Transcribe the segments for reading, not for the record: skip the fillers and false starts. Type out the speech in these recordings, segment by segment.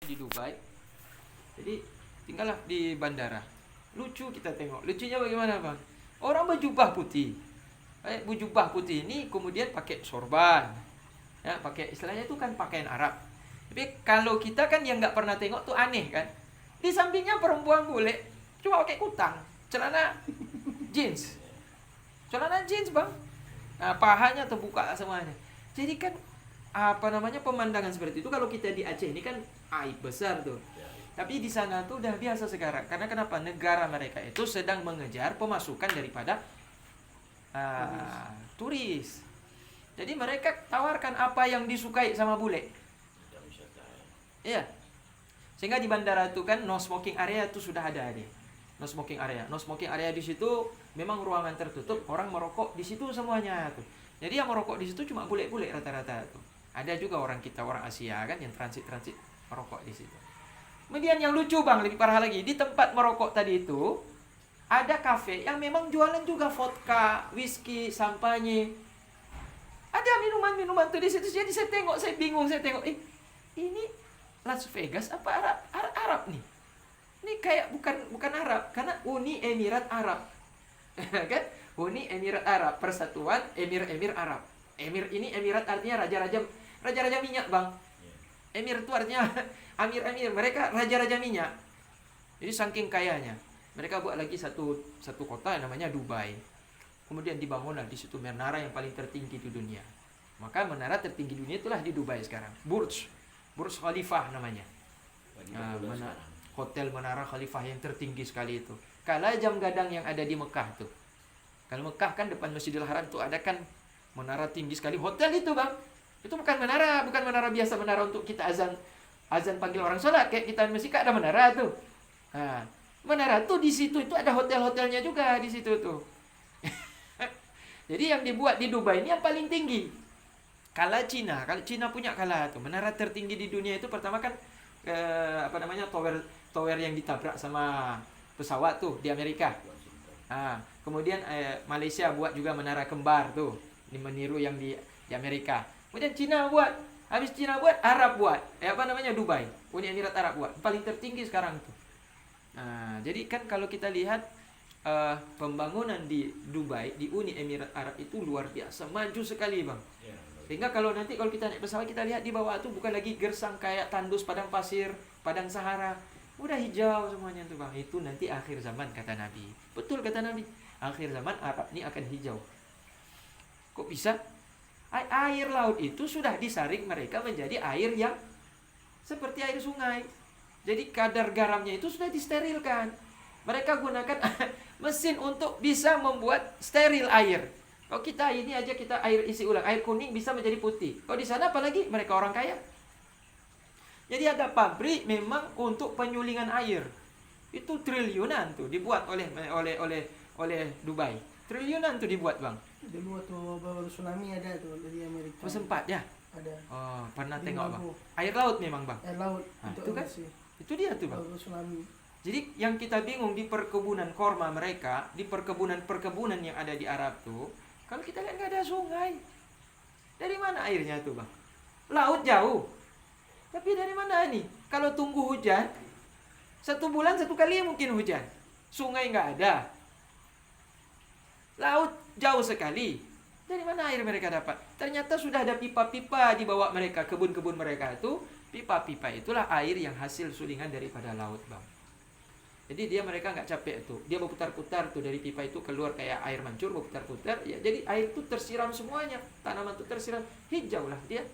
di Dubai. Jadi tinggallah di bandara. Lucu kita tengok. Lucunya bagaimana bang? Orang berjubah putih. Berjubah putih ini kemudian pakai sorban. Ya, pakai istilahnya itu kan pakaian Arab. Tapi kalau kita kan yang nggak pernah tengok tuh aneh kan. Di sampingnya perempuan bule cuma pakai kutang, celana jeans. Celana jeans bang. Nah, pahanya terbuka semuanya. Jadi kan pemandangan seperti itu kalau kita di Aceh ini kan aib besar tuh. Tapi di sana tuh udah biasa sekarang. Karena kenapa? Negara mereka itu sedang mengejar pemasukan daripada turis. Jadi mereka tawarkan apa yang disukai sama bule. Iya. Sehingga di bandara itu kan no smoking area itu sudah ada deh. No smoking area. No smoking area di situ memang ruangan tertutup, orang merokok di situ semuanya tuh. Jadi yang merokok di situ cuma bule-bule rata-rata tuh. Ada juga orang kita, orang Asia kan yang transit merokok di situ. Kemudian yang lucu bang, lebih parah lagi, di tempat merokok tadi itu ada kafe yang memang jualan juga vodka, whisky, sampanye. Ada minuman-minuman tuh di situ. Jadi saya tengok, saya bingung, saya tengok, ini Las Vegas apa Arab nih? Ini kayak bukan Arab, karena Uni Emirat Arab. Kan? Uni Emirat Arab, Persatuan Emir Arab. Emir ini Emirat artinya raja-raja minyak, bang. Emir itu artinya amir-amir, mereka raja-raja minyak. Jadi saking kayanya, mereka buat lagi satu kota yang namanya Dubai. Kemudian dibangunlah di situ menara yang paling tertinggi di dunia. Maka menara tertinggi dunia itulah di Dubai sekarang. Burj Khalifah namanya. Hotel Menara Khalifah yang tertinggi sekali itu. Kalah jam gadang yang ada di Mekah tuh. Kalau Mekah kan depan Masjidil Haram tuh ada kan menara tinggi sekali. Hotel itu bang, itu bukan menara biasa, menara untuk kita azan panggil orang sholat kayak kita masih ada menara tuh. Nah, menara tuh di situ itu ada hotel-hotelnya juga di situ tuh. Jadi yang dibuat di Dubai ini yang paling tinggi. Kalau Cina punya tuh menara tertinggi di dunia itu pertama kan tower yang ditabrak sama pesawat tuh di Amerika. Kemudian Malaysia buat juga menara kembar tuh, meniru yang di Amerika. Kemudian Cina buat, habis Cina buat, Arab buat, Dubai, Uni Emirat Arab buat, paling tertinggi sekarang tuh. Jadi kan kalau kita lihat pembangunan di Dubai, di Uni Emirat Arab itu luar biasa, maju sekali bang. Sehingga kalau kita naik pesawat kita lihat di bawah itu bukan lagi gersang kayak tandus padang pasir, padang Sahara. Udah hijau semuanya tuh bang. Itu nanti akhir zaman kata Nabi. Betul kata Nabi. Akhir zaman Arab ini akan hijau. Kok bisa? Air laut itu sudah disaring mereka menjadi air yang seperti air sungai. Jadi kadar garamnya itu sudah disterilkan. Mereka gunakan mesin untuk bisa membuat steril air. Kalau kita ini aja kita air isi ulang, air kuning bisa menjadi putih. Kalau di sana apalagi mereka orang kaya. Jadi ada pabrik memang untuk penyulingan air. Itu triliunan tuh dibuat oleh Dubai. Triliunan tuh dibuat bang. Dulu waktu tsunami ada tuh dari Amerika. Sempat ya? Ada. Oh, pernah Di tengok bang. Maluku. Air laut memang bang. Air laut. Itu kan? sih. Itu dia tuh bang. Tsunami. Jadi yang kita bingung di perkebunan korma mereka, di perkebunan yang ada di Arab tuh, kalau kita lihat nggak ada sungai. Dari mana airnya tuh bang? Laut jauh. Tapi dari mana nih? Kalau tunggu hujan, 1 bulan 1 kali mungkin hujan. Sungai nggak ada. Laut jauh sekali. Dari mana air mereka dapat? Ternyata sudah ada pipa-pipa di bawah mereka, kebun-kebun mereka itu. Pipa-pipa itulah air yang hasil sulingan daripada laut bang. Jadi mereka nggak capek tuh. Dia berputar-putar tuh dari pipa itu keluar kayak air mancur berputar-putar. Ya, jadi air itu tersiram semuanya. Tanaman itu tersiram. Hijau lah dia.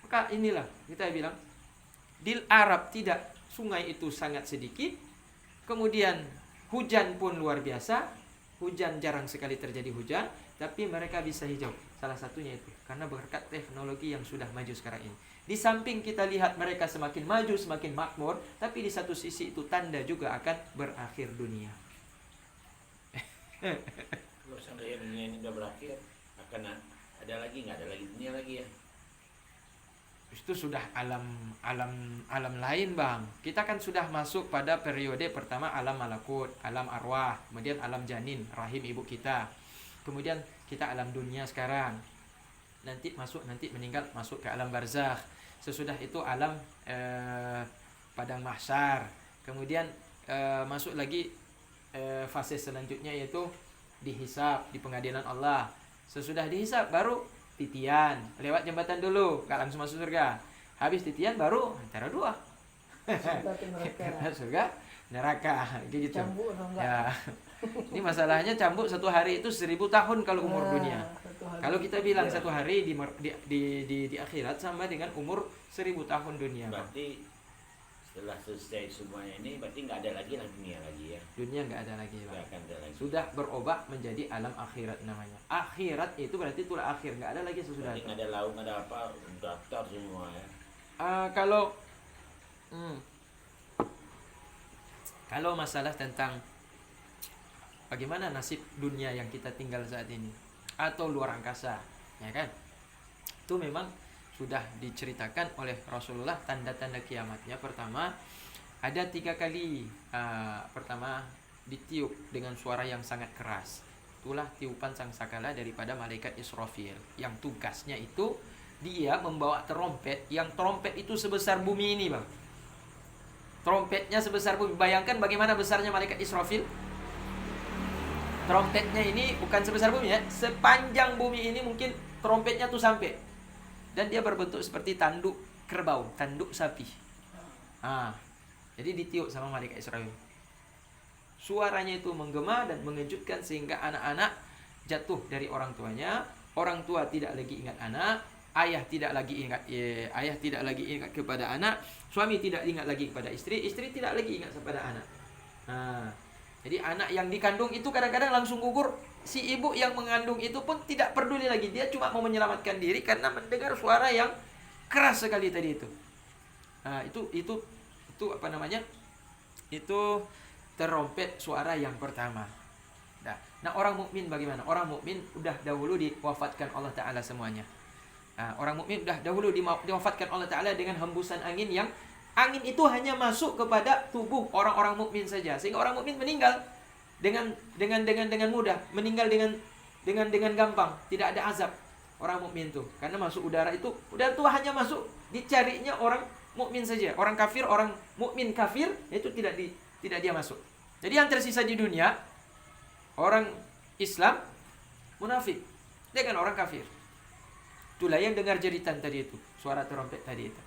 Maka inilah kita bilang. Di Arab tidak. Sungai itu sangat sedikit. Kemudian hujan pun luar biasa. Hujan jarang sekali terjadi hujan. Tapi mereka bisa hijau. Salah satunya itu. Karena berkat teknologi yang sudah maju sekarang ini. Di samping kita lihat mereka semakin maju, semakin makmur, tapi di satu sisi itu tanda juga akan berakhir dunia. Kalau seandainya dunia ini sudah berakhir, akan ada lagi, nggak ada lagi dunia lagi ya? Itu sudah alam lain bang. Kita kan sudah masuk pada periode pertama alam malakut, alam arwah, kemudian alam janin, rahim ibu kita. Kemudian kita alam dunia sekarang. Nanti meninggal masuk ke alam barzakh. Sesudah itu alam padang mahsyar. Kemudian masuk lagi fase selanjutnya, yaitu dihisab di pengadilan Allah. Sesudah dihisab baru titian, lewat jembatan dulu, gak langsung masuk surga. Habis titian baru antara dua. Surga ke neraka. Surga, neraka, gitu. Cambuk atau enggak? Ya. Ini masalahnya cambuk 1 hari itu 1000 tahun kalau umur Nah, dunia. 1 hari. Kalau kita bilang 1 hari di akhirat sama dengan umur 1000 tahun dunia. Bang. Berarti setelah selesai semuanya ini berarti nggak ada lagi lah dunia lagi ya. Dunia nggak ada lagi, Bang. Nggak akan ada lagi. Sudah berubah menjadi alam akhirat namanya. Akhirat itu berarti itulah akhir, nggak ada lagi sesudah Berarti itu. nggak ada lauk, nggak ada apa, daftar semua ya. Kalau masalah tentang bagaimana nasib dunia yang kita tinggal saat ini atau luar angkasa, ya kan? Itu memang sudah diceritakan oleh Rasulullah tanda-tanda kiamatnya. Pertama, ada 3 kali. Pertama, ditiup dengan suara yang sangat keras. Itulah tiupan sangkakala daripada malaikat Israfil, yang tugasnya itu dia membawa trompet, yang trompet itu sebesar bumi ini, Bang. Trompetnya sebesar bumi. Bayangkan bagaimana besarnya malaikat Israfil. Trompetnya ini bukan sebesar bumi ya, sepanjang bumi ini mungkin trompetnya tuh sampai. Dan dia berbentuk seperti tanduk kerbau, tanduk sapi. Jadi ditiup sama malaikat Israfil. Suaranya itu menggema dan mengejutkan sehingga anak-anak jatuh dari orang tuanya. Orang tua tidak lagi ingat anak, ayah tidak lagi ingat kepada anak, suami tidak ingat lagi kepada istri, istri tidak lagi ingat kepada anak. Jadi anak yang dikandung itu kadang-kadang langsung gugur. Si ibu yang mengandung itu pun tidak peduli lagi, dia cuma mau menyelamatkan diri karena mendengar suara yang keras sekali tadi itu. Itu apa namanya? Itu terompet suara yang pertama. Nah, orang mukmin bagaimana? Orang mukmin udah dahulu diwafatkan Allah Ta'ala semuanya. Orang mukmin udah dahulu diwafatkan Allah Ta'ala dengan hembusan angin, yang angin itu hanya masuk kepada tubuh orang-orang mukmin saja, sehingga orang mukmin meninggal dengan mudah, meninggal dengan gampang, tidak ada azab orang mukmin itu, karena masuk udara itu hanya masuk, dicarinya orang mukmin saja. Orang kafir, orang mukmin kafir itu tidak dia masuk. Jadi yang tersisa di dunia orang Islam munafik dengan orang kafir. Itulah yang dengar jeritan tadi itu, suara trompet tadi itu.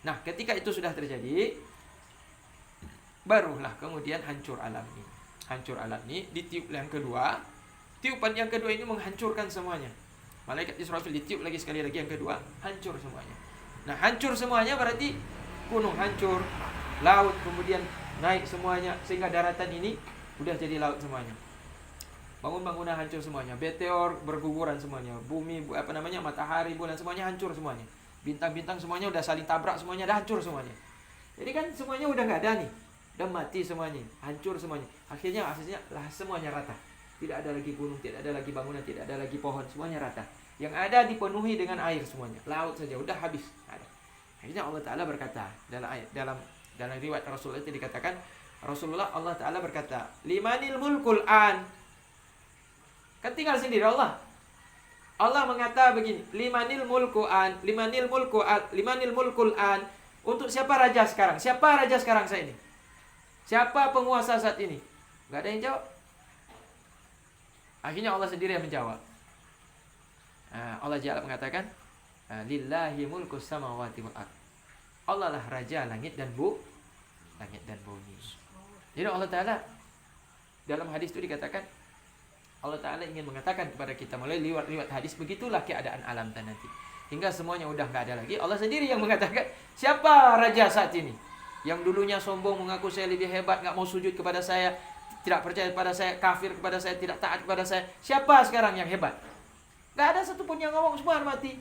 Nah, ketika itu sudah terjadi, barulah kemudian hancur alam ini. Hancur alam ini ditiup yang kedua. Tiupan yang kedua ini menghancurkan semuanya. Malaikat Israfil ditiup lagi sekali lagi yang kedua, hancur semuanya. Nah, hancur semuanya berarti gunung hancur, laut kemudian naik semuanya, sehingga daratan ini udah jadi laut semuanya. Bangun-bangunan hancur semuanya, meteor berguguran semuanya, bumi matahari, bulan semuanya hancur semuanya. Bintang-bintang semuanya udah saling tabrak, semuanya udah hancur semuanya. Jadi kan semuanya udah nggak ada nih, udah mati semuanya, hancur semuanya. Akhirnya lah semuanya rata. Tidak ada lagi gunung, tidak ada lagi bangunan, tidak ada lagi pohon, semuanya rata. Yang ada dipenuhi dengan air semuanya, laut saja udah habis. Akhirnya Allah Ta'ala berkata dalam riwayat Rasulullah itu dikatakan, Allah Ta'ala berkata, limanil mulkul an. Kan tinggal sendiri Allah. Allah mengata begini, limanil mulkul an. Untuk siapa raja sekarang? Siapa raja sekarang saya ini? Siapa penguasa saat ini? Gak ada yang jawab. Akhirnya Allah sendiri yang menjawab. Allah Jalla mengatakan, lillahi mulkus samawati wal ard. Allah lah raja langit dan bumi. Jadi Allah Ta'ala dalam hadis itu dikatakan, Allah Ta'ala ingin mengatakan kepada kita melalui liwat hadis, begitulah keadaan alam nanti. Hingga semuanya udah gak ada lagi. Allah sendiri yang mengatakan, siapa raja saat ini? Yang dulunya sombong, mengaku saya lebih hebat, gak mau sujud kepada saya, tidak percaya kepada saya, kafir kepada saya, tidak taat kepada saya. Siapa sekarang yang hebat? Gak ada satupun yang ngomong, semua mati.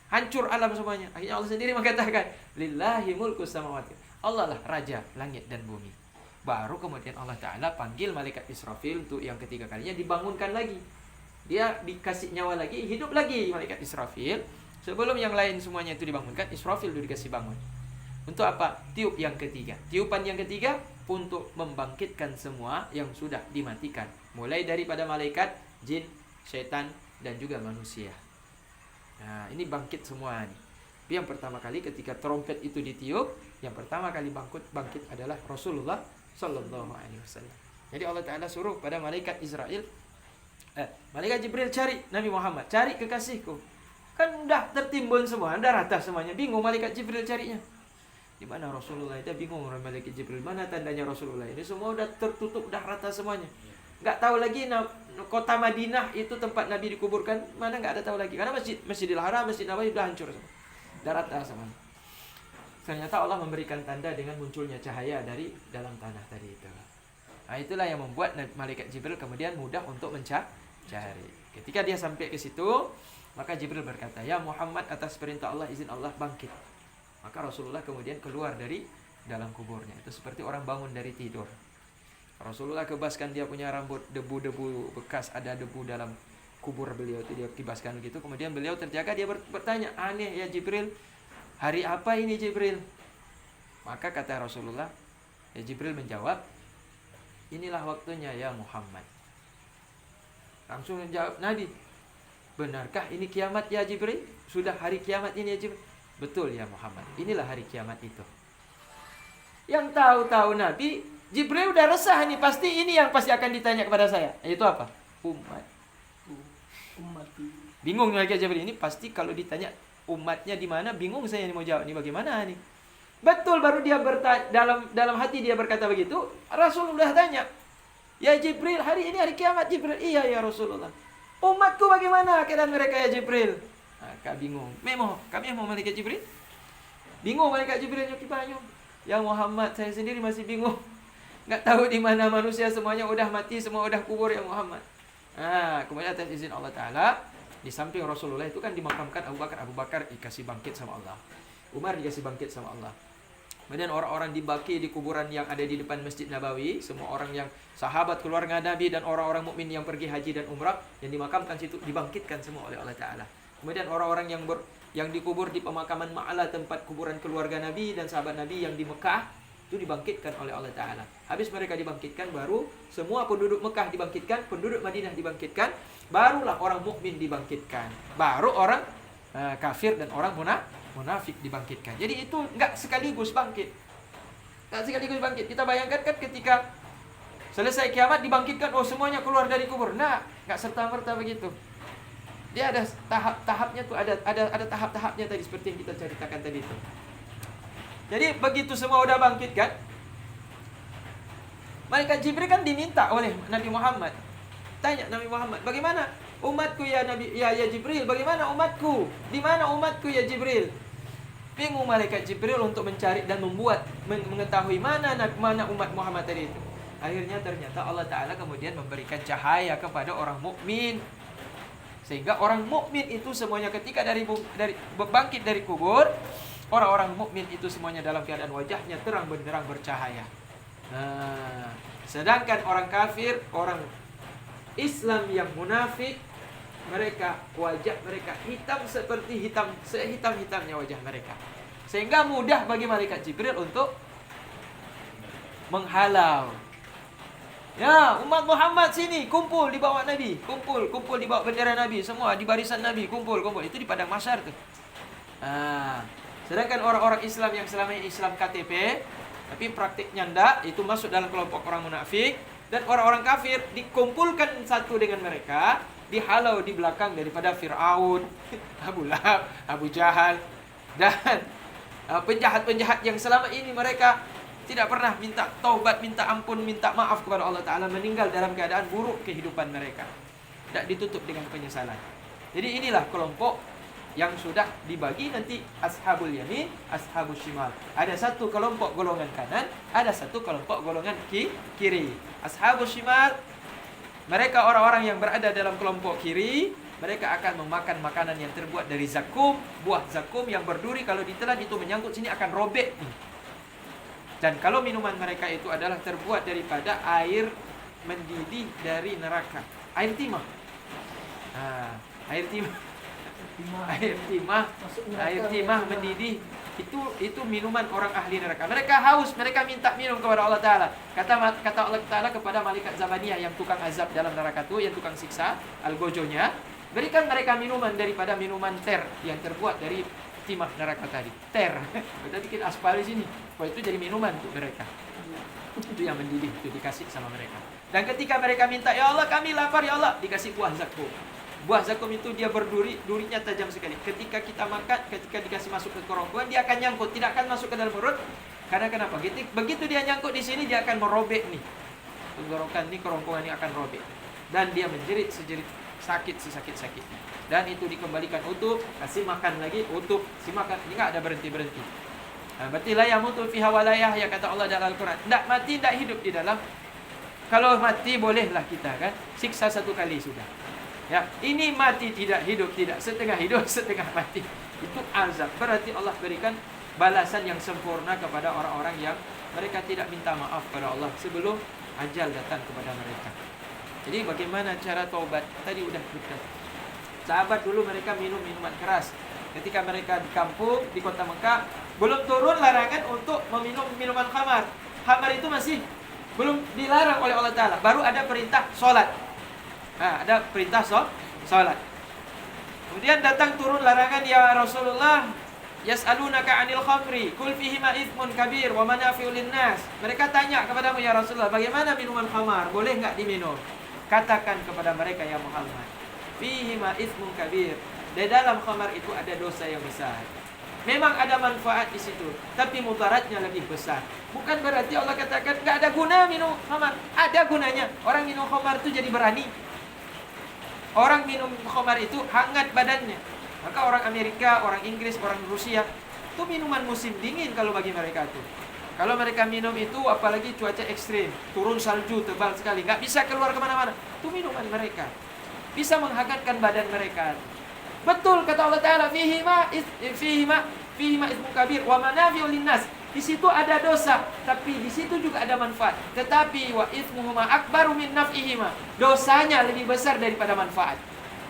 Hancur alam semuanya. Akhirnya Allah sendiri mengatakan, lillahi mulkus samawati. Allah lah raja langit dan bumi. Baru kemudian Allah Ta'ala panggil malaikat Israfil untuk yang ketiga kalinya, dibangunkan lagi. Dia dikasih nyawa lagi, hidup lagi malaikat Israfil. Sebelum yang lain semuanya itu dibangunkan, Israfil itu dikasih bangun. Untuk apa? Tiup yang ketiga. Tiupan yang ketiga untuk membangkitkan semua yang sudah dimatikan. Mulai daripada malaikat, jin, syaitan, dan juga manusia. Nah, ini bangkit semua nih. Tapi yang pertama kali ketika trompet itu ditiup, yang pertama kali bangkit adalah Rasulullah sallallahu alaihi wasallam. Jadi Allah Ta'ala suruh pada malaikat Israel, malaikat Jibril, cari Nabi Muhammad, cari kekasihku. Kan udah tertimbun semua, udah rata semuanya. Bingung malaikat Jibril carinya. Di mana Rasulullah itu? Bingung malaikat Jibril. Mana tandanya Rasulullah? Ini semua udah tertutup, udah rata semuanya. Nggak tahu lagi kota Madinah itu tempat Nabi dikuburkan. Mana nggak ada tahu lagi. Karena Masjidil Haram, Masjid Nabawi udah hancur semua. Udah rata semuanya. Ternyata Allah memberikan tanda dengan munculnya cahaya dari dalam tanah tadi itu. Nah, itulah yang membuat malaikat Jibril kemudian mudah untuk mencari. Ketika dia sampai ke situ, maka Jibril berkata, "Ya Muhammad, atas perintah Allah, izin Allah, bangkit." Maka Rasulullah kemudian keluar dari dalam kuburnya. Itu seperti orang bangun dari tidur. Rasulullah kebaskan dia punya rambut, debu-debu bekas, ada debu dalam kubur beliau itu, dia kibaskan begitu. Kemudian beliau terjaga, dia bertanya, "Aneh ya Jibril, hari apa ini Jibril?" Maka kata Rasulullah, ya Jibril menjawab, "Inilah waktunya ya Muhammad." Langsung menjawab Nabi, "Benarkah ini kiamat ya Jibril? Sudah hari kiamat ini ya Jibril?" "Betul ya Muhammad, inilah hari kiamat itu." Yang tahu-tahu Nabi, Jibril udah resah nih, pasti ini yang pasti akan ditanya kepada saya. Yaitu apa? Umat. Bingung lagi Jibril, ini pasti kalau ditanya umatnya di mana, bingung saya ini mau jawab, ini bagaimana nih? Betul, baru dia dalam hati dia berkata begitu, Rasul udah tanya, "Ya Jibril, hari ini hari kiamat Jibril." "Iya ya Rasulullah." "Umatku bagaimana keadaan mereka ya Jibril?" Kak bingung. Kami mau malaikat Jibril. Bingung malaikat Jibril nyukipanyu. "Ya Muhammad, saya sendiri masih bingung. Nggak tahu di mana manusia, semuanya udah mati, semua udah kubur ya Muhammad." Kemudian atas izin Allah Ta'ala, di samping Rasulullah itu kan dimakamkan Abu Bakar. Abu Bakar dikasih bangkit sama Allah. Umar dikasih bangkit sama Allah. Kemudian orang-orang dibaki di kuburan yang ada di depan Masjid Nabawi, semua orang yang sahabat keluarga Nabi dan orang-orang mukmin yang pergi haji dan umrah yang dimakamkan situ dibangkitkan semua oleh Allah Ta'ala. Kemudian orang-orang yang dikubur di pemakaman Ma'ala, tempat kuburan keluarga Nabi dan sahabat Nabi yang di Mekah, itu dibangkitkan oleh Allah Ta'ala. Habis mereka dibangkitkan, baru semua penduduk Mekah dibangkitkan, penduduk Madinah dibangkitkan, barulah orang mukmin dibangkitkan, baru orang kafir dan orang munafik dibangkitkan. Jadi itu enggak sekaligus bangkit. Kita bayangkan kan ketika selesai kiamat dibangkitkan, oh semuanya keluar dari kubur. Nah, enggak serta-merta begitu. Dia ada tahap-tahapnya tuh, ada tahap-tahapnya tadi seperti yang kita ceritakan tadi itu. Jadi begitu semua udah bangkit kan, malaikat Jibril kan diminta oleh Nabi Muhammad. Tanya Nabi Muhammad, "Bagaimana umatku ya Nabi ya Jibril? Bagaimana umatku? Di mana umatku ya Jibril?" Bingung malaikat Jibril untuk mencari dan mengetahui mana umat Muhammad tadi itu. Akhirnya ternyata Allah Ta'ala kemudian memberikan cahaya kepada orang mukmin. Sehingga orang mukmin itu semuanya ketika dari bangkit dari kubur, orang-orang mukmin itu semuanya dalam keadaan wajahnya terang benderang bercahaya. Sedangkan orang kafir, orang Islam yang munafik, mereka wajah mereka hitam seperti sehitam-hitamnya wajah mereka. Sehingga mudah bagi malaikat Jibril untuk menghalau. "Ya, umat Muhammad sini, kumpul di bawah Nabi, kumpul di bawah bendera Nabi, semua di barisan Nabi, kumpul." Itu di padang mahsyar tuh. Sedangkan orang-orang Islam yang selama ini Islam KTP, tapi praktiknya enggak, itu masuk dalam kelompok orang munafik, dan orang-orang kafir dikumpulkan satu dengan mereka, dihalau di belakang daripada Fir'aun, Abu Lahab, Abu Jahal, dan penjahat-penjahat yang selama ini mereka tidak pernah minta taubat, minta ampun, minta maaf kepada Allah Ta'ala, meninggal dalam keadaan buruk kehidupan mereka, tidak ditutup dengan penyesalan. Jadi inilah kelompok yang sudah dibagi nanti, ashabul yamin, ashabul shimal. Ada satu kelompok golongan kanan, ada satu kelompok golongan kiri. Ashabul shimal, mereka orang-orang yang berada dalam kelompok kiri, mereka akan memakan makanan yang terbuat dari zakum, buah zakum yang berduri, kalau ditelan itu menyangkut sini akan robek nih. Dan kalau minuman mereka itu adalah terbuat daripada air mendidih dari neraka, air timah. Air timah mendidih, itu minuman orang ahli neraka. Mereka haus, mereka minta minum kepada Allah Ta'ala. Kata Allah Ta'ala kepada malaikat Zabaniyah yang tukang azab dalam neraka itu, yang tukang siksa, Al-Gojonya, berikan mereka minuman daripada minuman ter yang terbuat dari timah neraka tadi. Ter. Kita bikin aspal di sini. Wah, itu jadi minuman untuk mereka. Itu yang mendidih, itu dikasih sama mereka. Dan ketika mereka minta, ya Allah kami lapar ya Allah, dikasih buah zakum. Buah zakum itu dia berduri, durinya tajam sekali. Ketika kita makan, ketika dikasih masuk ke kerongkongan, dia akan nyangkut, tidak akan masuk ke dalam perut. Karena kenapa? Begitu dia nyangkut di sini, dia akan merobek nih. Tenggorokan ini, kerongkongan ini akan robek. Dan dia menjerit sejerit sakit sesakit-sakit. Dan itu dikembalikan utuh, kasih makan lagi utuh, kasih makan. Ini nggak ada berhenti-berhenti. Nah, berarti la yamutu fiha walayah ya kata Allah dalam Al-Quran. Tidak mati, tidak hidup di dalam. Kalau mati bolehlah kita kan siksa satu kali sudah. Ya, ini mati tidak hidup tidak, setengah hidup setengah mati. Itu azab. Berarti Allah berikan balasan yang sempurna kepada orang-orang yang mereka tidak minta maaf kepada Allah sebelum ajal datang kepada mereka. Jadi bagaimana cara taubat? Tadi udah kita. Sahabat dulu mereka minum minuman keras. Ketika mereka di kampung, di kota Mekah, belum turun larangan untuk meminum minuman khamar. Khamar itu masih belum dilarang oleh Allah Ta'ala. Baru ada perintah sholat. Nah, ada perintah sholat. Kemudian datang turun larangan, ya Rasulullah, yas'alunaka 'anil khamri, qul fihi ma itsmun kabir wa manafi'u linnas. Mereka tanya kepadamu ya Rasulullah, bagaimana minuman khamar? Boleh enggak diminum? Katakan kepada mereka ya Muhammad, fihi ma itsmun kabir. Di dalam khamar itu ada dosa yang besar. Memang ada manfaat di situ, tapi mudaratnya lebih besar. Bukan berarti Allah katakan enggak ada guna minum khamar. Ada gunanya. Orang minum khamar itu jadi berani. Orang minum khamar itu hangat badannya. Maka orang Amerika, orang Inggris, orang Rusia itu minuman musim dingin kalau bagi mereka itu. Kalau mereka minum itu apalagi cuaca ekstrim, turun salju tebal sekali, nggak bisa keluar kemana-mana, itu minuman mereka bisa menghangatkan badan mereka. Betul kata Allah Ta'ala, fihi ma ismu kabir wa manafi'u linnas. Di situ ada dosa, tapi di situ juga ada manfaat. Tetapi wa ismuhuma akbaru min naf'ihima. Dosanya lebih besar daripada manfaat.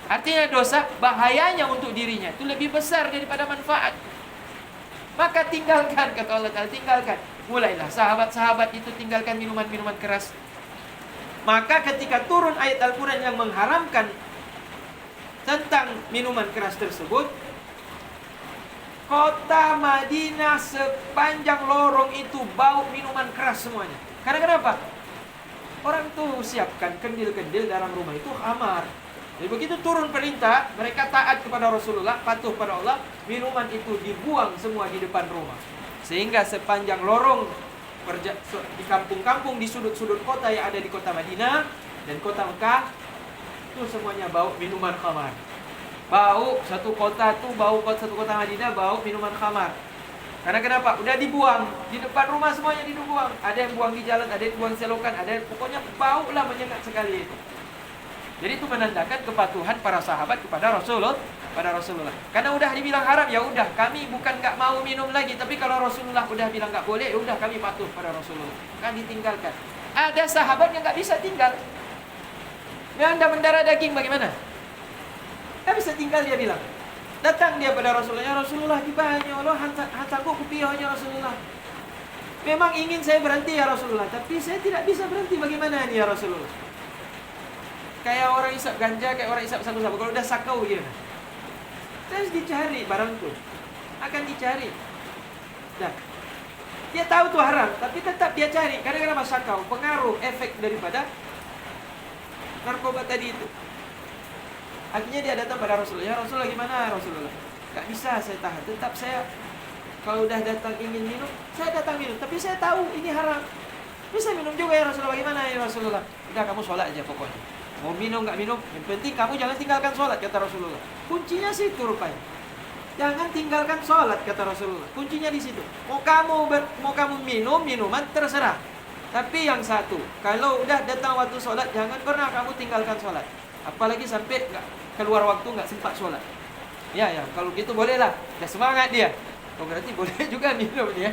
Artinya dosa bahayanya untuk dirinya itu lebih besar daripada manfaat. Maka tinggalkan kata Allah Ta'ala, tinggalkan. Mulailah sahabat-sahabat itu tinggalkan minuman-minuman keras. Maka ketika turun ayat Al-Quran yang mengharamkan tentang minuman keras tersebut, kota Madinah sepanjang lorong itu bau minuman keras semuanya. Karena kenapa? Orang tuh siapkan kendil-kendil dalam rumah itu khamar. Jadi begitu turun perintah, mereka taat kepada Rasulullah, patuh pada Allah, minuman itu dibuang semua di depan rumah. Sehingga sepanjang lorong di kampung-kampung, di sudut-sudut kota yang ada di kota Madinah dan kota Mekah, itu semuanya bau minuman khamar. Bau satu kota tuh, bau satu kota Madinah, bau minuman khamar. Karena kenapa? Udah dibuang di depan rumah, semuanya dibuang. Ada yang buang di jalan, ada yang buang selokan, ada yang, pokoknya bau lah menyengat sekali itu. Jadi itu menandakan kepatuhan para sahabat kepada Rasulullah. Karena udah dibilang haram, ya udah kami bukan nggak mau minum lagi, tapi kalau Rasulullah udah bilang nggak boleh, ya udah kami patuh pada Rasulullah. Kan ditinggalkan. Ada sahabat yang nggak bisa tinggal. Yang anda mendarah daging bagaimana? Nggak bisa tinggal, dia bilang. Datang dia pada Rasulullah, ya Rasulullah kibanyo lo hantaku kupiyonya Rasulullah. Memang ingin saya berhenti ya Rasulullah, tapi saya tidak bisa berhenti, bagaimana ini ya Rasulullah? Kayak orang isap ganja, kayak orang isap sabu-sabu. Kalau udah sakau gitu, terus dicari barang itu, akan dicari. Nah, dia tahu itu haram, tapi tetap dia cari. Karena kenapa? Sakau, pengaruh, efek daripada narkoba tadi itu. Akhirnya dia datang pada Rasulullah, ya Rasulullah gimana Rasulullah? Gak bisa saya tahan, tetap saya kalau udah datang ingin minum, saya datang minum, tapi saya tahu ini haram. Bisa minum juga ya Rasulullah, bagaimana ya Rasulullah? Udah kamu sholat aja pokoknya. Mau minum nggak minum, yang penting kamu jangan tinggalkan sholat kata Rasulullah. Kuncinya situ rupanya. Jangan tinggalkan sholat kata Rasulullah. Kuncinya di situ. Mau kamu minum minuman terserah. Tapi yang satu, kalau udah datang waktu sholat, jangan pernah kamu tinggalkan sholat. Apalagi sampai nggak keluar waktu, nggak sempat sholat. Ya, kalau gitu boleh lah. Udah semangat dia. Oh berarti boleh juga minum dia.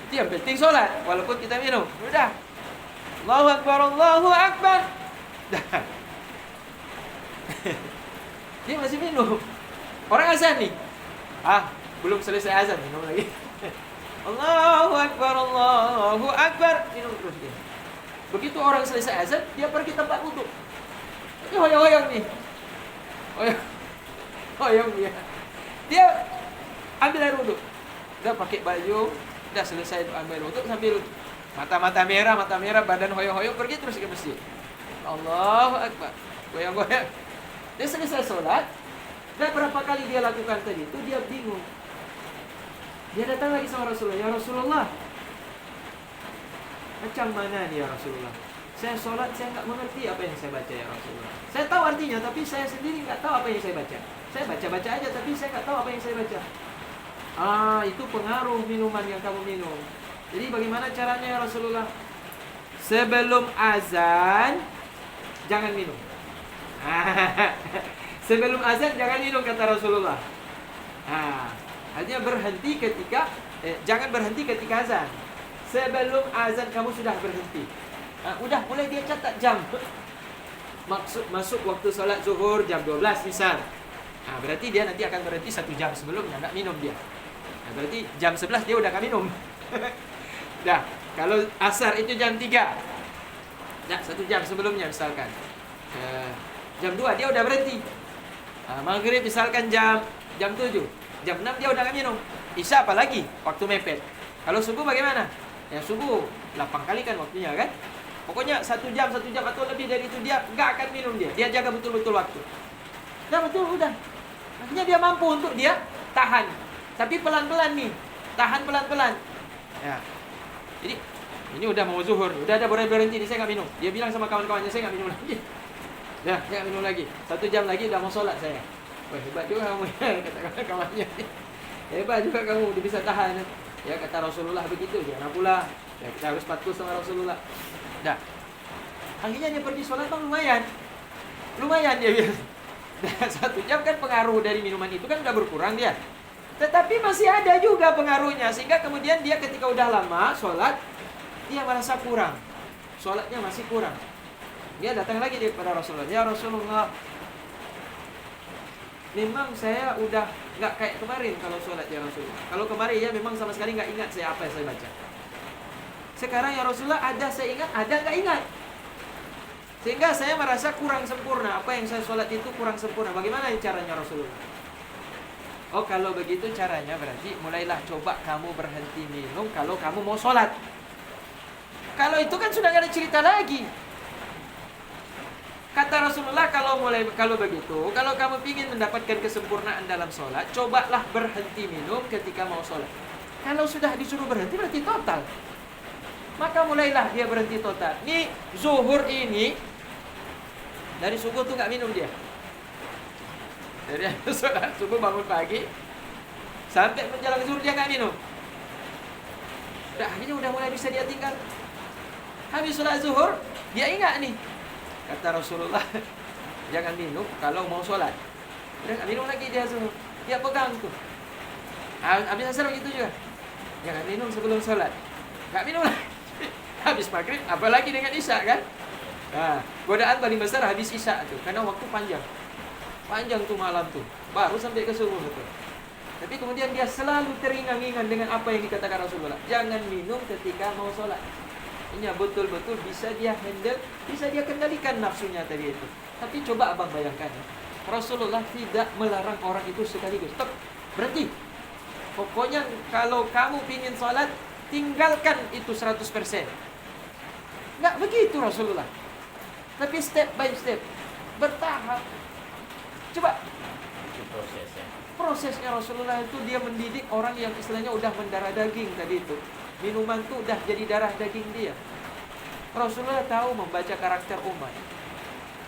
Itu yang penting sholat, walaupun kita minum. Udah. Allahu Akbar, Allahu Akbar. Dah. Dia masih minum. Orang azan nih. Belum selesai azan, minum lagi. Allahu Akbar, Allahu Akbar. Minum terus dia. Begitu orang selesai azan, dia pergi tempat wudhu. Ini hoyong-hoyong nih. Hoyong dia. Dia ambil air wudhu. Udah pakai baju, udah selesai ambil air wudhu sambil mata merah, badan hoyong-hoyong, pergi terus ke masjid. Allahu Akbar. Goyang-goyang. Dia selesai sholat. Dan berapa kali dia lakukan tadi itu, dia bingung. Dia datang lagi sama Rasulullah. Ya Rasulullah, macam mana nih ya Rasulullah? Saya sholat, saya nggak mengerti apa yang saya baca ya Rasulullah. Saya tahu artinya, tapi saya sendiri nggak tahu apa yang saya baca. Saya baca-baca aja, tapi saya nggak tahu apa yang saya baca. Itu pengaruh minuman yang kamu minum. Jadi bagaimana caranya ya Rasulullah? Sebelum azan, jangan minum. Sebelum azan jangan minum, kata Rasulullah. Artinya berhenti ketika jangan berhenti ketika azan. Sebelum azan kamu sudah berhenti. Udah mulai dia catat jam. Masuk waktu sholat zuhur jam 12 misal. Berarti dia nanti akan berhenti 1 jam sebelumnya, nggak minum dia. Berarti jam 11 dia udah nggak minum. Dah, kalau asar itu jam 3. Nah, 1 jam sebelumnya misalkan. Jam 2 dia udah berhenti. Maghrib misalkan jam 7. Jam 6 dia udah nggak minum. Isya apalagi waktu mepet. Kalau subuh bagaimana? Ya subuh 8 kali kan waktunya kan. Pokoknya 1 jam atau lebih dari itu dia nggak akan minum dia. Dia jaga betul-betul waktu. Nah betul udah. Akhirnya dia mampu untuk dia tahan. Tapi pelan-pelan nih. Tahan pelan-pelan. Ya. Jadi ini udah mau zuhur, udah ada berhenti, saya nggak minum. Dia bilang sama kawan-kawannya, saya nggak minum lagi. Ya, saya nggak minum lagi. 1 jam lagi udah mau sholat saya. Wah hebat juga kamu ya, kata kawan-kawannya. Hebat juga kamu, udah bisa tahan. Ya kata Rasulullah begitu, jangan pula. Ya kita harus patuh sama Rasulullah. Dah. Akhirnya dia pergi sholat bang, lumayan dia bilang. 1 jam kan pengaruh dari minuman itu kan udah berkurang dia. Tetapi masih ada juga pengaruhnya, sehingga kemudian dia ketika udah lama sholat, dia merasa kurang. Sholatnya masih kurang. Dia datang lagi kepada Rasulullah. Ya Rasulullah, memang saya udah nggak kayak kemarin kalau sholat ya Rasulullah. Kalau kemarin ya memang sama sekali nggak ingat saya apa yang saya baca. Sekarang ya Rasulullah ada saya ingat, ada nggak ingat. Sehingga saya merasa kurang sempurna. Apa yang saya sholat itu kurang sempurna. Bagaimana caranya Rasulullah? Oh kalau begitu caranya berarti mulailah coba kamu berhenti minum kalau kamu mau sholat. Kalau itu kan sudah nggak ada cerita lagi. Kata Rasulullah kalau begitu, kalau kamu ingin mendapatkan kesempurnaan dalam sholat, cobalah berhenti minum ketika mau sholat. Kalau sudah disuruh berhenti berarti total. Maka mulailah dia berhenti total. Nih zuhur ini dari subuh tuh nggak minum dia. Dari sholat subuh bangun pagi sampai menjelang zuhur dia nggak minum. Akhirnya udah mulai bisa dia tinggal. Habis sholat zuhur dia ingat nih. Kata Rasulullah, jangan minum kalau mau sholat. Udah nggak minum lagi dia zuhur. Dia pegang tuh. Habis asar begitu juga. Jangan minum sebelum sholat. Nggak minum lagi. Habis maghrib, apalagi dengan isya kan? Nah, godaan paling besar habis isya tuh, karena waktu panjang. Panjang tuh malam tuh, baru sampai ke subuh tuh. Tapi kemudian dia selalu teringang-ingang dengan apa yang dikatakan Rasulullah. Jangan minum ketika mau sholat. Ini betul-betul bisa dia handle, bisa dia kendalikan nafsunya tadi itu. Tapi coba abang bayangkan ya, Rasulullah tidak melarang orang itu sekaligus. Stop, berhenti. Pokoknya kalau kamu pingin sholat, tinggalkan itu 100%. Nggak begitu Rasulullah. Tapi step by step, bertahap. Coba. Itu prosesnya. Prosesnya Rasulullah itu dia mendidik orang yang istilahnya udah mendarah daging tadi itu. Minuman tuh udah jadi darah daging dia. Rasulullah tahu membaca karakter umat.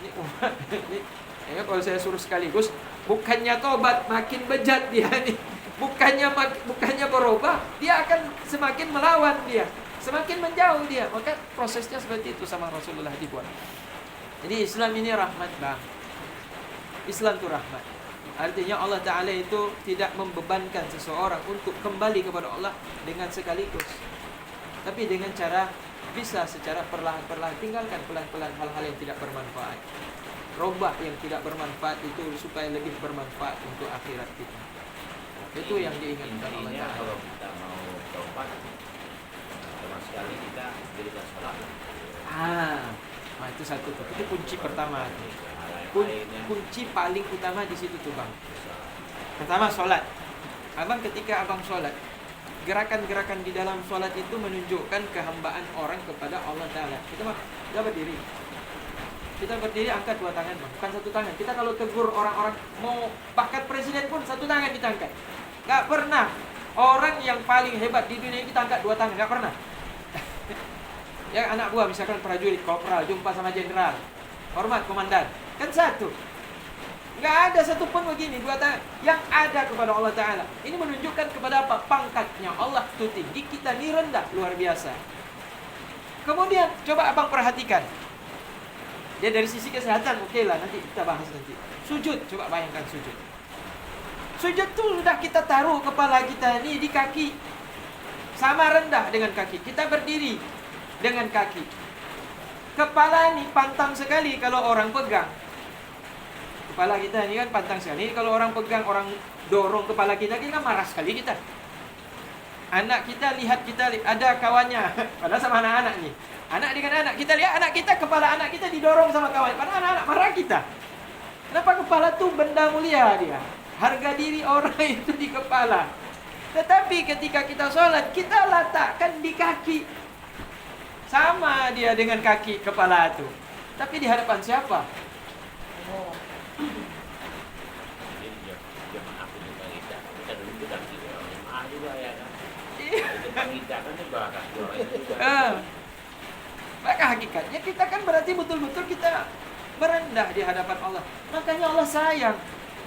Ini umat ini kalau saya suruh sekaligus, bukannya tobat makin bejat dia nih. Bukannya berubah, dia akan semakin melawan dia, semakin menjauh dia. Maka prosesnya seperti itu sama Rasulullah dibuat. Jadi Islam ini rahmat bang. Islam itu rahmat. Artinya Allah Ta'ala itu tidak membebankan seseorang untuk kembali kepada Allah dengan sekaligus, tapi dengan cara bisa secara perlahan-perlahan tinggalkan pelan-pelan hal-hal yang tidak bermanfaat. Robah yang tidak bermanfaat itu supaya lebih bermanfaat untuk akhirat kita. Itu yang diinginkan Allah Ta'ala. Kalau kita mau taubat, sama sekali kita dirikan sholat. Itu satu tuh. Itu kunci pertama. Kunci paling utama di situ tuh bang. Pertama sholat. Abang ketika abang sholat, gerakan-gerakan di dalam sholat itu menunjukkan kehambaan orang kepada Allah Ta'ala. Kita berdiri. Kita berdiri angkat dua tangan, bukan satu tangan. Kita kalau tegur orang-orang mau bakat presiden pun satu tangan kita angkat. Gak pernah orang yang paling hebat di dunia ini kita angkat dua tangan, gak pernah. Ya anak buah misalkan prajurit, kopral jumpa sama jenderal, hormat komandan, kan satu. Gak ada satupun begini dua tangan. Yang ada kepada Allah Ta'ala. Ini menunjukkan kepada apa? Pangkatnya Allah itu tinggi, kita ini rendah, luar biasa. Kemudian coba abang perhatikan. Ya dari sisi kesehatan oke lah, nanti kita bahas nanti. Sujud, coba bayangkan sujud. Sujud tuh sudah kita taruh kepala kita ini di kaki. Sama rendah dengan kaki. Kita berdiri dengan kaki. Kepala ini pantang sekali kalau orang pegang. Kepala kita ini kan pantang sekali. Kalau orang pegang, orang dorong kepala kita, kita marah sekali kita. Anak kita lihat ada kawannya, padahal sama anak-anak nih. Anak dengan anak, kita lihat anak kita, kepala anak kita didorong sama kawan. Padahal anak-anak marah kita. Kenapa kepala tuh benda mulia dia? Harga diri orang itu di kepala. Tetapi ketika kita sholat, kita letakkan di kaki. Sama dia dengan kaki kepala itu. Tapi di hadapan siapa? Oh. Jemaah aku juga kita dulu kita jemaah juga ya kan. Itu kita kan itu bakas orang itu juga. Maka hakikatnya kita kan berarti betul-betul kita merendah di hadapan Allah. Makanya Allah sayang.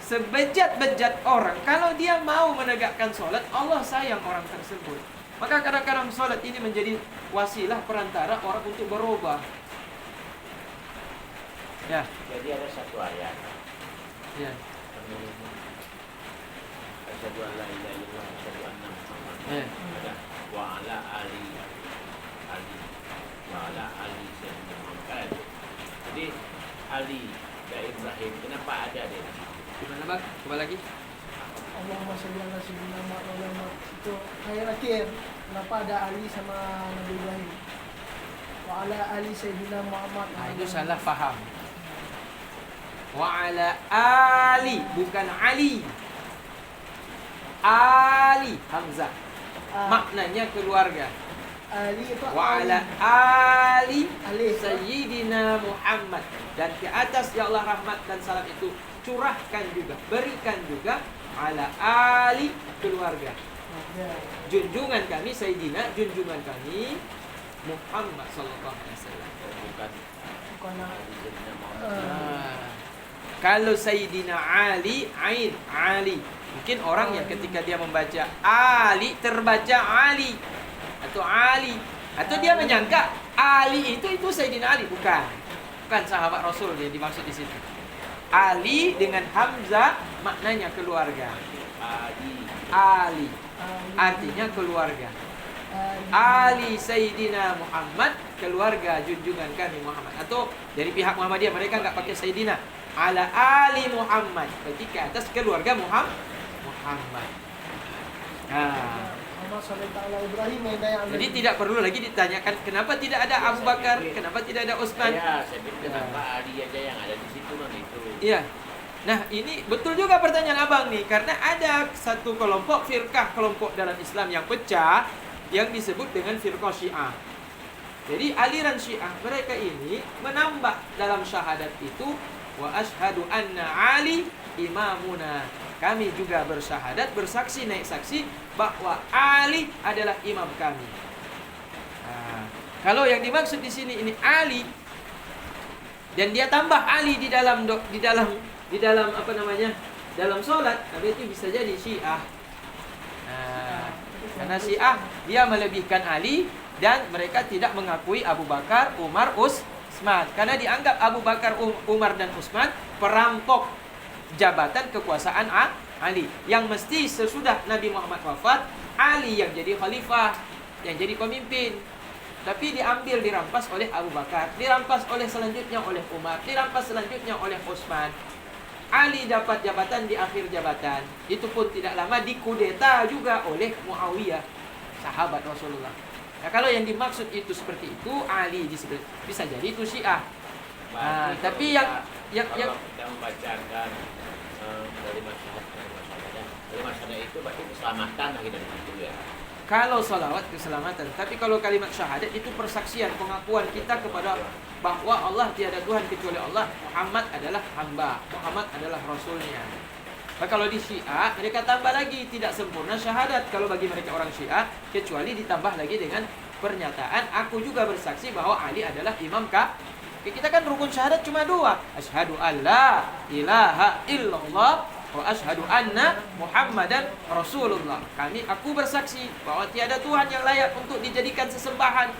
Sebejat-bejat orang, kalau dia mau menegakkan sholat, Allah sayang orang tersebut. Maka kadang-kadang sholat ini menjadi wasilah perantara orang untuk berubah. Ya. Jadi ada satu ayat. Ya. Asyhadu an la ilaha illallah wa asyhadu anna Muhammadan. Ada wa ala ali wa ala ali sayyidina Muhammad. Jadi Ali dan Ibrahim kenapa ada di situ? Gimana bang? Coba lagi. Allahumma sholli ala sayyidina Muhammad. Itu ayat akhir. Kenapa ada Ali sama Nabi Ibrahim? Wa ala ali sayyidina Muhammad. Nah, itu salah faham. Wa ala ali, bukan Ali. Ali Hamzah. Maknanya keluarga. Ali itu Wa ala ali Sayyidina Muhammad. Dan di atas ya Allah rahmat dan salam itu curahkan juga, berikan juga ala ali keluarga. Junjungan kami Sayyidina, junjungan kami Muhammad sallallahu alaihi wasallam. Bukan Sayyidina Muhammad. Kalau Sayyidina Ali, Ain Ali. Mungkin orang yang ketika dia membaca Ali terbaca Ali atau Ali, atau dia menyangka Ali itu Sayyidina Ali, bukan sahabat Rasul yang dimaksud di situ. Ali dengan Hamzah maknanya keluarga. Ali artinya keluarga. Ali Sayyidina Muhammad, keluarga junjungan kami Muhammad. Atau dari pihak Muhammadiyah mereka enggak pakai Sayyidina, ala Ali Muhammad, berarti ke atas keluarga Muhammad. Jadi tidak perlu lagi ditanyakan kenapa tidak ada Abu Bakar, kenapa tidak ada Utsman. Ya, saya pikir kenapa Ali aja yang ada di situ kan itu. Iya. Nah, ini betul juga pertanyaan Abang nih, karena ada satu kelompok kelompok dalam Islam yang pecah yang disebut dengan firqah Syiah. Jadi aliran Syiah mereka ini menambah dalam syahadat itu wa asyhadu anna Ali imamuna. Kami juga bersyahadat, bersaksi, naik saksi bahwa Ali adalah imam kami. Nah, kalau yang dimaksud di sini ini Ali dan dia tambah Ali di dalam apa namanya? Dalam sholat, tapi itu bisa jadi Syiah. Nah, karena Syiah dia melebihkan Ali dan mereka tidak mengakui Abu Bakar, Umar, Utsman karena dianggap Abu Bakar, Umar dan Utsman perampok jabatan kekuasaan Ali, yang mesti sesudah Nabi Muhammad wafat Ali yang jadi khalifah, yang jadi pemimpin. Tapi diambil, dirampas oleh Abu Bakar, dirampas oleh selanjutnya oleh Umar, dirampas selanjutnya oleh Utsman. Ali dapat jabatan di akhir jabatan. Itu pun tidak lama dikudeta juga oleh Muawiyah, sahabat Rasulullah. Nah, kalau yang dimaksud itu seperti itu, Ali disebut, bisa jadi itu Syiah. Tapi yang kita membacakan dari masyarakat kalimat syahadat itu berarti keselamatan lagi dari itu ya. Kalau salawat keselamatan, tapi kalau kalimat syahadat itu persaksian, pengakuan kita kepada bahwa Allah tiada Tuhan kecuali Allah, Muhammad adalah hamba, Muhammad adalah rasulnya. Nah, kalau di Syiah mereka tambah lagi, tidak sempurna syahadat kalau bagi mereka orang Syiah, kecuali ditambah lagi dengan pernyataan aku juga bersaksi bahwa Ali adalah imam kita kan rukun syahadat cuma dua, asyhadu alla ilaha illallah wa asyhadu anna Muhammadan Rasulullah. Aku bersaksi bahwa tiada Tuhan yang layak untuk dijadikan sesembahan,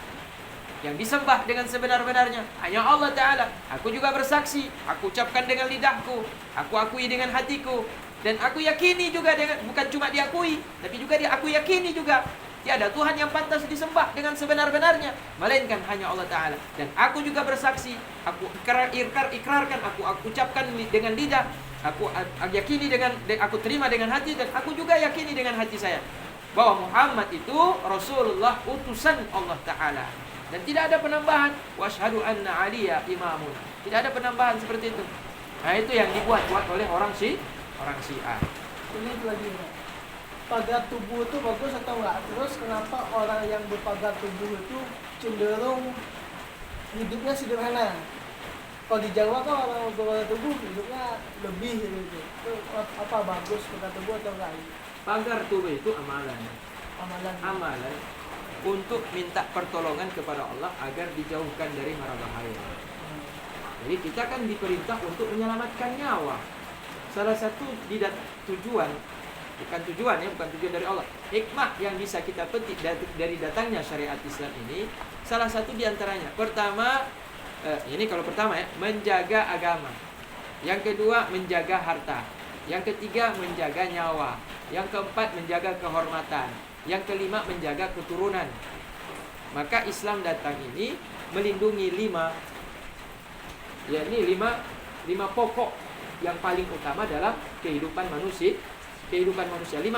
yang disembah dengan sebenar-benarnya hanya Allah Ta'ala. Aku juga bersaksi, aku ucapkan dengan lidahku, aku akui dengan hatiku, dan aku yakini juga dengan, bukan cuma diakui, tapi juga aku yakini juga tiada Tuhan yang pantas disembah dengan sebenar-benarnya melainkan hanya Allah Ta'ala. Dan aku juga bersaksi, aku ikrarkan, aku ucapkan dengan lidah, aku yakini dengan, aku terima dengan hati, dan aku juga yakini dengan hati saya bahwa Muhammad itu Rasulullah, utusan Allah Ta'ala. Dan tidak ada penambahan, wa asyhadu anna aliya imamuna. Tidak ada penambahan seperti itu. Nah, itu yang dibuat oleh orang Syiah. Ini itu lagi ya. Pagar tubuh itu bagus atau enggak? Terus kenapa orang yang berpagar tubuh itu cenderung hidupnya sederhana? Kalau di Jawa kan orang berpagar tubuh hidupnya lebih gitu. Itu apa bagus pagar tubuh atau enggak? Pagar tubuh itu amalan untuk minta pertolongan kepada Allah agar dijauhkan dari mara bahaya. Jadi kita kan diperintah untuk menyelamatkan nyawa. Salah satu tujuan bukan tujuan dari Allah, hikmah yang bisa kita petik dari datangnya syariat Islam ini, salah satu diantaranya, pertama, ini kalau pertama ya, menjaga agama. Yang kedua, menjaga harta. Yang ketiga, menjaga nyawa. Yang keempat, menjaga kehormatan. Yang kelima, menjaga keturunan. Maka Islam datang ini melindungi lima pokok yang paling utama dalam kehidupan manusia. 5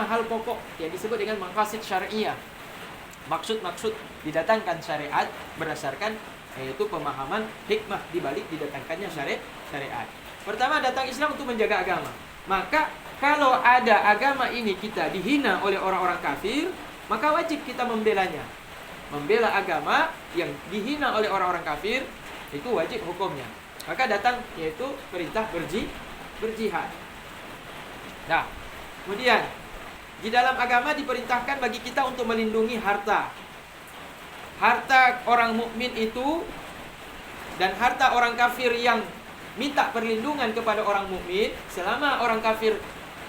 hal pokok yang disebut dengan maqasid syariah. Maksud-maksud didatangkan syariat berdasarkan yaitu pemahaman hikmah dibalik didatangkannya syariat. Pertama, datang Islam untuk menjaga agama. Maka kalau ada agama ini kita dihina oleh orang-orang kafir, maka wajib kita membelanya. Membela agama yang dihina oleh orang-orang kafir itu wajib hukumnya. Maka datang yaitu perintah berjihad. Nah, kemudian di dalam agama diperintahkan bagi kita untuk melindungi harta. Harta orang mukmin itu dan harta orang kafir yang minta perlindungan kepada orang mukmin, selama orang kafir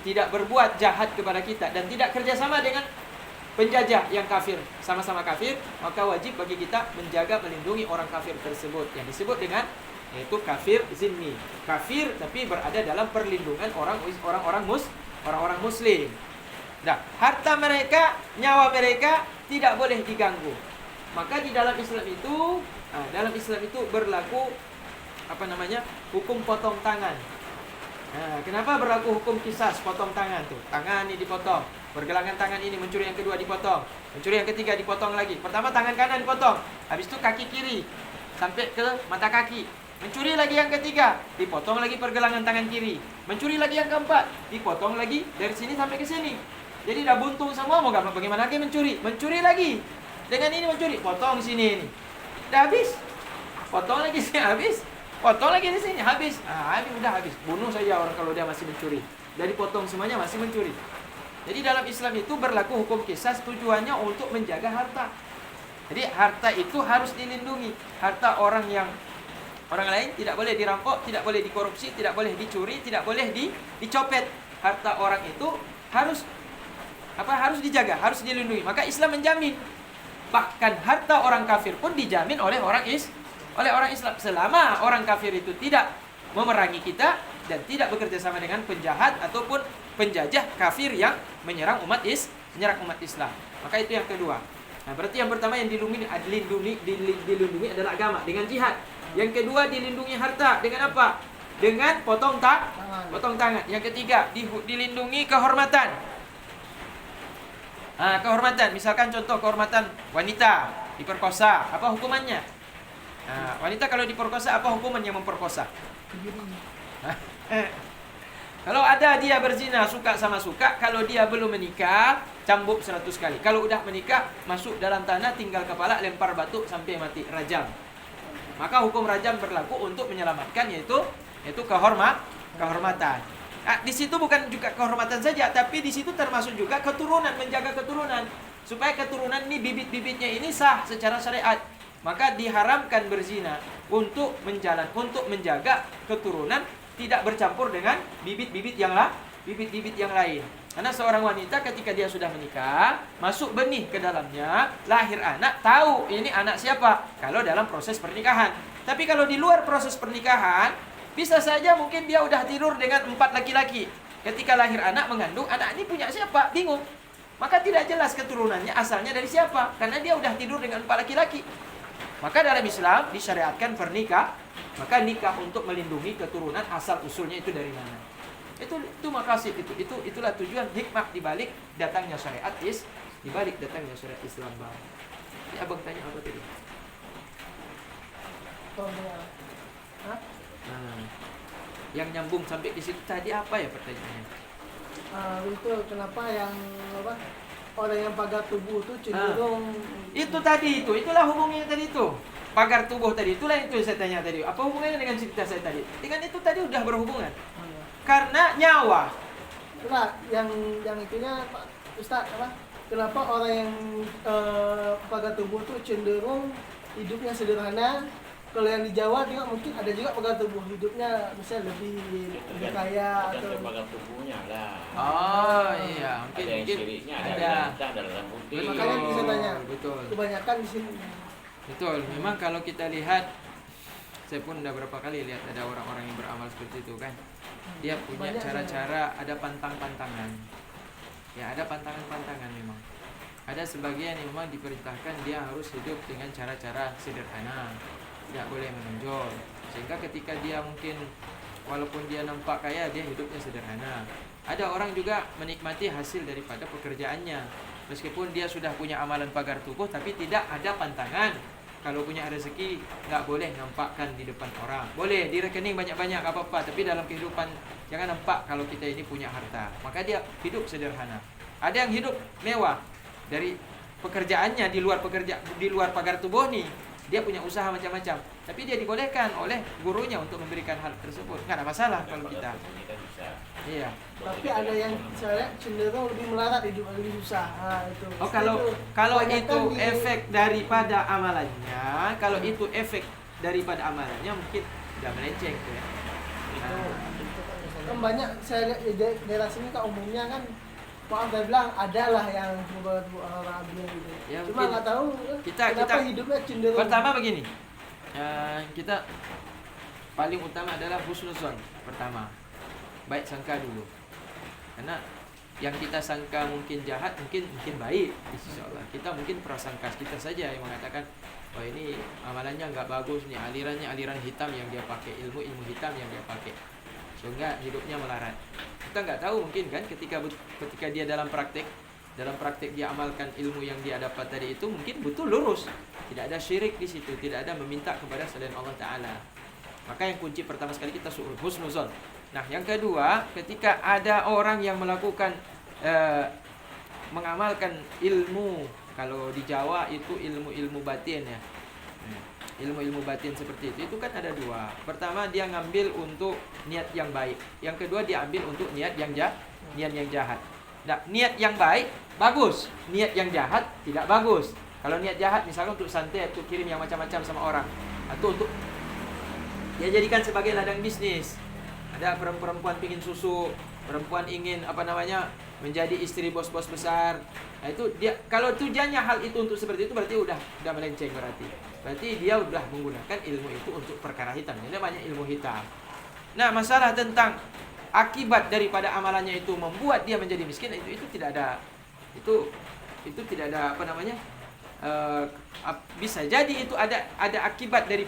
tidak berbuat jahat kepada kita dan tidak kerjasama dengan penjajah yang kafir, sama-sama kafir, maka wajib bagi kita menjaga melindungi orang kafir tersebut yang disebut dengan yaitu kafir zimmi. Kafir tapi berada dalam perlindungan orang-orang muslim. Nah, harta mereka, nyawa mereka tidak boleh diganggu. Maka di dalam Islam itu berlaku hukum potong tangan. Nah, kenapa berlaku hukum kisas potong tangan tuh? Tangan ini dipotong, pergelangan tangan ini mencuri yang kedua dipotong, mencuri yang ketiga dipotong lagi. Pertama tangan kanan dipotong, habis itu kaki kiri sampai ke mata kaki. Mencuri lagi yang ketiga, dipotong lagi pergelangan tangan kiri. Mencuri lagi yang keempat, dipotong lagi dari sini sampai ke sini. Jadi dah buntung semua, mau bagaimana lagi mencuri? Mencuri lagi. Dengan ini mencuri, potong sini ini. Dah habis. Potong lagi sini habis. Potong lagi di sini habis. Udah habis. Bunuh saja orang kalau dia masih mencuri. Dari potong semuanya masih mencuri. Jadi dalam Islam itu berlaku hukum kisas, tujuannya untuk menjaga harta. Jadi harta itu harus dilindungi. Harta orang lain tidak boleh dirampok, tidak boleh dikorupsi, tidak boleh dicuri, tidak boleh dicopet. Harta orang itu harus dijaga, harus dilindungi. Maka Islam menjamin. Bahkan harta orang kafir pun dijamin oleh orang Islam selama orang kafir itu tidak memerangi kita dan tidak bekerja sama dengan penjahat ataupun penjajah kafir yang menyerang umat Islam. Maka itu yang kedua. Nah, berarti yang pertama yang dilindungi adalah agama dengan jihad. Yang kedua dilindungi harta dengan apa? Dengan potong tangan. Yang ketiga dilindungi kehormatan. Kehormatan, misalkan contoh kehormatan wanita diperkosa, apa hukumannya? Wanita kalau diperkosa apa hukuman yang memperkosa? Kalau ada dia berzina suka sama suka, kalau dia belum menikah cambuk 100 kali. Kalau udah menikah masuk dalam tanah, tinggal kepala, lempar batu sampai mati, rajam. Maka hukum rajam berlaku untuk menyelamatkan yaitu kehormatan. Nah, di situ bukan juga kehormatan saja, tapi di situ termasuk juga keturunan, menjaga keturunan. Supaya keturunan ini bibit-bibitnya ini sah secara syariat. Maka diharamkan berzina untuk menjaga keturunan tidak bercampur dengan bibit-bibit yang lain. Karena seorang wanita ketika dia sudah menikah, masuk benih ke dalamnya, lahir anak, tahu ini anak siapa kalau dalam proses pernikahan. Tapi kalau di luar proses pernikahan, bisa saja mungkin dia udah tidur dengan 4 laki-laki. Ketika lahir anak, mengandung, anak ini punya siapa? Bingung. Maka tidak jelas keturunannya asalnya dari siapa, karena dia udah tidur dengan 4 laki-laki. Maka dalam Islam disyariatkan maka nikah untuk melindungi keturunan asal usulnya itu dari mana. Itu maqasid itulah tujuan hikmah dibalik datangnya syariat Islam. Ya, abang tanya apa tadi? Yang nyambung sampai di situ tadi apa ya pertanyaannya? Itu kenapa yang orang yang pagar tubuh itu cenderung Itulah hubungannya tadi itu. Pagar tubuh tadi, itulah itu yang saya tanya tadi. Apa hubungannya dengan cerita saya tadi? Dengan itu tadi udah berhubungan. Karena nyawa. Itulah yang itunya Pak Ustaz kenapa orang yang pagar tubuh itu cenderung hidupnya sederhana. Kalau yang di Jawa juga mungkin ada juga pagar tubuh hidupnya misalnya lebih kaya atau pagar tubuhnya lah. Oh iya, Ada yang siriknya, ada dalam putih. Makanya bisa tanya. Betul. Kebanyakan di sini. Betul. Memang kalau kita lihat, saya pun udah berapa kali lihat ada orang-orang yang beramal seperti itu kan. Dia punya cara-cara, ada pantang-pantangan. Ya, ada pantangan-pantangan memang. Ada sebagian yang memang diperintahkan dia harus hidup dengan cara-cara sederhana, tidak boleh menonjol. Sehingga ketika dia mungkin walaupun dia nampak kaya, dia hidupnya sederhana. Ada orang juga menikmati hasil daripada pekerjaannya, meskipun dia sudah punya amalan pagar tubuh, tapi tidak ada pantangan. Kalau punya rezeki nggak boleh nampakkan di depan orang. Boleh di rekening banyak-banyak apa-apa, tapi dalam kehidupan jangan nampak kalau kita ini punya harta. Maka dia hidup sederhana. Ada yang hidup mewah dari pekerjaannya di luar pagar tubuh nih. Dia punya usaha macam-macam, tapi dia dibolehkan oleh gurunya untuk memberikan hal tersebut. Nggak ada masalah kalau kita. Iya. Tapi ada yang saya cenderung lebih melarat hidup lebih susah. Itu. Oh, kalau itu efek daripada amalannya, mungkin udah melenceng tuh ya. Kan banyak saya lihat di daerah sini kan umumnya kan maaf saya bilang adalah yang membuat orang gitu. Ya, cuma nggak tahu kenapa hidupnya cenderung. Pertama begini, kita paling utama adalah husnuzon pertama, baik sangka dulu. Karena yang kita sangka mungkin jahat mungkin baik, insyaallah. Kita mungkin prasangka kita saja yang mengatakan, oh ini amalannya nggak bagus nih, aliran hitam yang dia pakai, ilmu hitam yang dia pakai, sehingga hidupnya melarat. Kita nggak tahu mungkin kan ketika dia dalam praktek dia amalkan ilmu yang dia dapat tadi itu mungkin betul lurus, tidak ada syirik di situ, tidak ada meminta kepada selain Allah Taala. Maka yang kunci pertama sekali kita husnuzon. Nah, yang kedua, ketika ada orang yang melakukan mengamalkan ilmu, kalau di Jawa itu ilmu batin ya. Ilmu batin seperti itu kan ada dua. Pertama dia ngambil untuk niat yang baik. Yang kedua dia ambil untuk niat yang jahat. Nah, niat yang baik bagus, niat yang jahat tidak bagus. Kalau niat jahat misalnya untuk santai, untuk kirim yang macam-macam sama orang, atau untuk dia jadikan sebagai ladang bisnis. Ada perempuan pingin susu, perempuan ingin menjadi istri bos-bos besar. Nah, itu dia kalau tujuannya hal itu untuk seperti itu berarti udah melenceng berarti dia udah menggunakan ilmu itu untuk perkara hitam. Ini namanya ilmu hitam. Nah, masalah tentang akibat daripada amalannya itu membuat dia menjadi miskin, itu tidak ada bisa jadi itu ada akibat dari